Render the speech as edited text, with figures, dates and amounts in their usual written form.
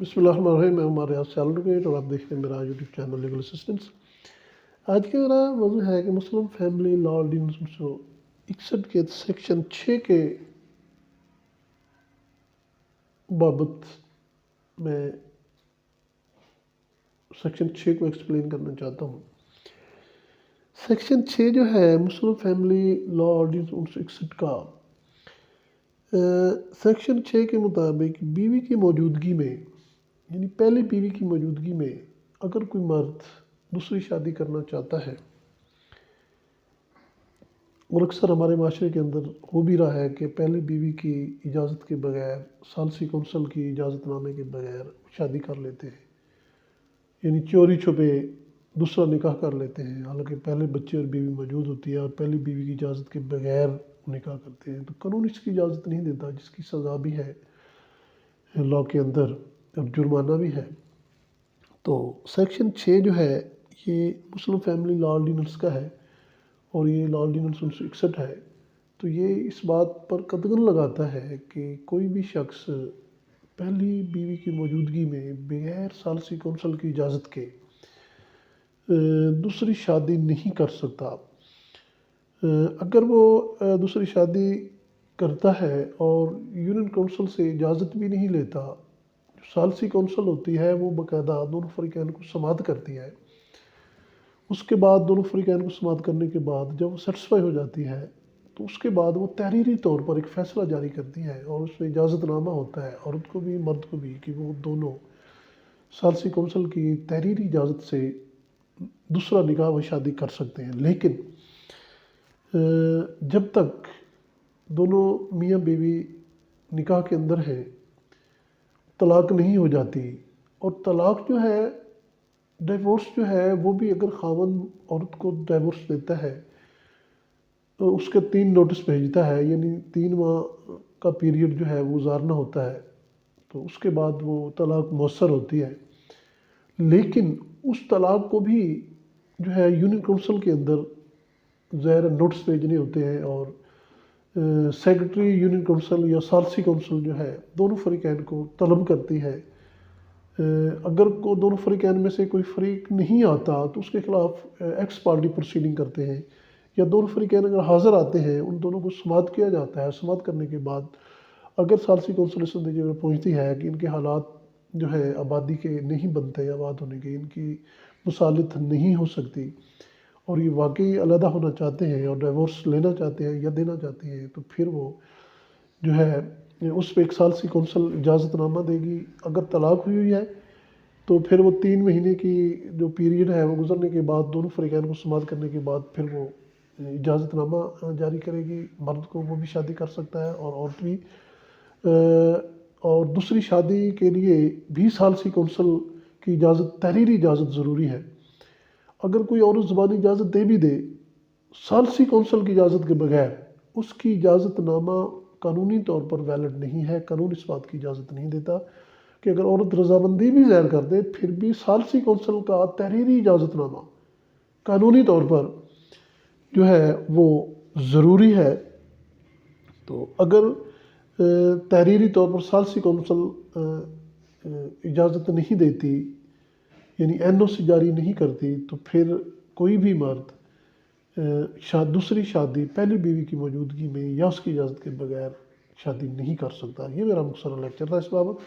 بسم اللہ الرحمن الرحیم، میں ہمارے یہاں سے ایڈوکیٹ اور آپ دیکھ رہے ہیں میرا یوٹیوب چینل لیگل اسسٹنٹس۔ آج کا میرا موضوع ہے کہ مسلم فیملی لا آرڈیننس 1961 کے سیکشن 6 کے بابت میں سیکشن 6 کو ایکسپلین کرنا چاہتا ہوں۔ سیکشن 6 جو ہے مسلم فیملی لا آرڈیننس 1961 کا، سیکشن 6 کے مطابق بیوی کی موجودگی میں، یعنی پہلی بیوی کی موجودگی میں اگر کوئی مرد دوسری شادی کرنا چاہتا ہے، اور اکثر ہمارے معاشرے کے اندر ہو بھی رہا ہے کہ پہلی بیوی کی اجازت کے بغیر، ثالثی کونسل کی اجازت نامے کے بغیر شادی کر لیتے ہیں، یعنی چوری چھپے دوسرا نکاح کر لیتے ہیں، حالانکہ پہلے بچے اور بیوی موجود ہوتی ہے اور پہلی بیوی کی اجازت کے بغیر نکاح کرتے ہیں، تو قانون اس کی اجازت نہیں دیتا، جس کی سزا بھی ہے لا کے اندر اور جرمانہ بھی ہے۔ تو سیکشن 6 جو ہے یہ مسلم فیملی لا آرڈیننس کا ہے، اور یہ لا آرڈیننس 1961 ہے۔ تو یہ اس بات پر قدغن لگاتا ہے کہ کوئی بھی شخص پہلی بیوی کی موجودگی میں بغیر ثالثی کونسل کی اجازت کے دوسری شادی نہیں کر سکتا۔ اگر وہ دوسری شادی کرتا ہے اور یونین کونسل سے اجازت بھی نہیں لیتا، ثالثی کونسل ہوتی ہے وہ باقاعدہ دونوں فریقین کو سماعت کرتی ہے، اس کے بعد دونوں فریقین کو سماعت کرنے کے بعد جب وہ سیٹسفائی ہو جاتی ہے تو اس کے بعد وہ تحریری طور پر ایک فیصلہ جاری کرتی ہے، اور اس میں اجازت نامہ ہوتا ہے عورت کو بھی مرد کو بھی کہ وہ دونوں ثالثی کونسل کی تحریری اجازت سے دوسرا نکاح و شادی کر سکتے ہیں۔ لیکن جب تک دونوں میاں بیوی نکاح کے اندر ہیں، طلاق نہیں ہو جاتی، اور طلاق جو ہے، ڈیورس جو ہے وہ بھی اگر خاوند عورت کو ڈیورس دیتا ہے تو اس کے 3 نوٹس بھیجتا ہے، یعنی 3 ماہ کا پیریڈ جو ہے وہ گزارنا ہوتا ہے، تو اس کے بعد وہ طلاق مؤثر ہوتی ہے۔ لیکن اس طلاق کو بھی جو ہے یونین کونسل کے اندر ظاہر نوٹس بھیجنے ہوتے ہیں، اور سیکرٹری یونین کونسل یا ثالثی کونسل جو ہے دونوں فریقین کو طلب کرتی ہے۔ اگر دونوں فریقین میں سے کوئی فریق نہیں آتا تو اس کے خلاف ایکس پارٹی پروسیڈنگ کرتے ہیں، یا دونوں فریقین اگر حاضر آتے ہیں ان دونوں کو سماعت کیا جاتا ہے۔ سماعت کرنے کے بعد اگر ثالثی کونسل اس نتیجے میں پہنچتی ہے کہ ان کے حالات جو ہے آبادی کے نہیں بنتے، آباد ہونے کے، ان کی مصالحت نہیں ہو سکتی، اور یہ واقعی علیحدہ ہونا چاہتے ہیں اور ڈیورس لینا چاہتے ہیں یا دینا چاہتے ہیں، تو پھر وہ جو ہے اس پہ ایک ثالثی کونسل اجازت نامہ دے گی۔ اگر طلاق ہوئی ہے تو پھر وہ 3 مہینے کی جو پیریڈ ہے وہ گزرنے کے بعد دونوں فریقین کو سماعت کرنے کے بعد پھر وہ اجازت نامہ جاری کرے گی، مرد کو وہ بھی شادی کر سکتا ہے اور عورت بھی۔ اور دوسری شادی کے لیے بھی ثالثی کونسل کی اجازت، تحریری اجازت ضروری ہے۔ اگر کوئی عورت زبانی اجازت دے بھی دے ثالثی کونسل کی اجازت کے بغیر، اس کی اجازت نامہ قانونی طور پر ویلڈ نہیں ہے۔ قانون اس بات کی اجازت نہیں دیتا کہ اگر عورت رضامندی بھی ظاہر کر دے پھر بھی ثالثی کونسل کا تحریری اجازت نامہ قانونی طور پر جو ہے وہ ضروری ہے۔ تو اگر تحریری طور پر ثالثی کونسل اجازت نہیں دیتی، یعنی این او سی جاری نہیں کرتی، تو پھر کوئی بھی مرد دوسری شادی پہلی بیوی کی موجودگی میں یا اس کی اجازت کے بغیر شادی نہیں کر سکتا۔ یہ میرا مختصر لیکچر تھا اس بابت۔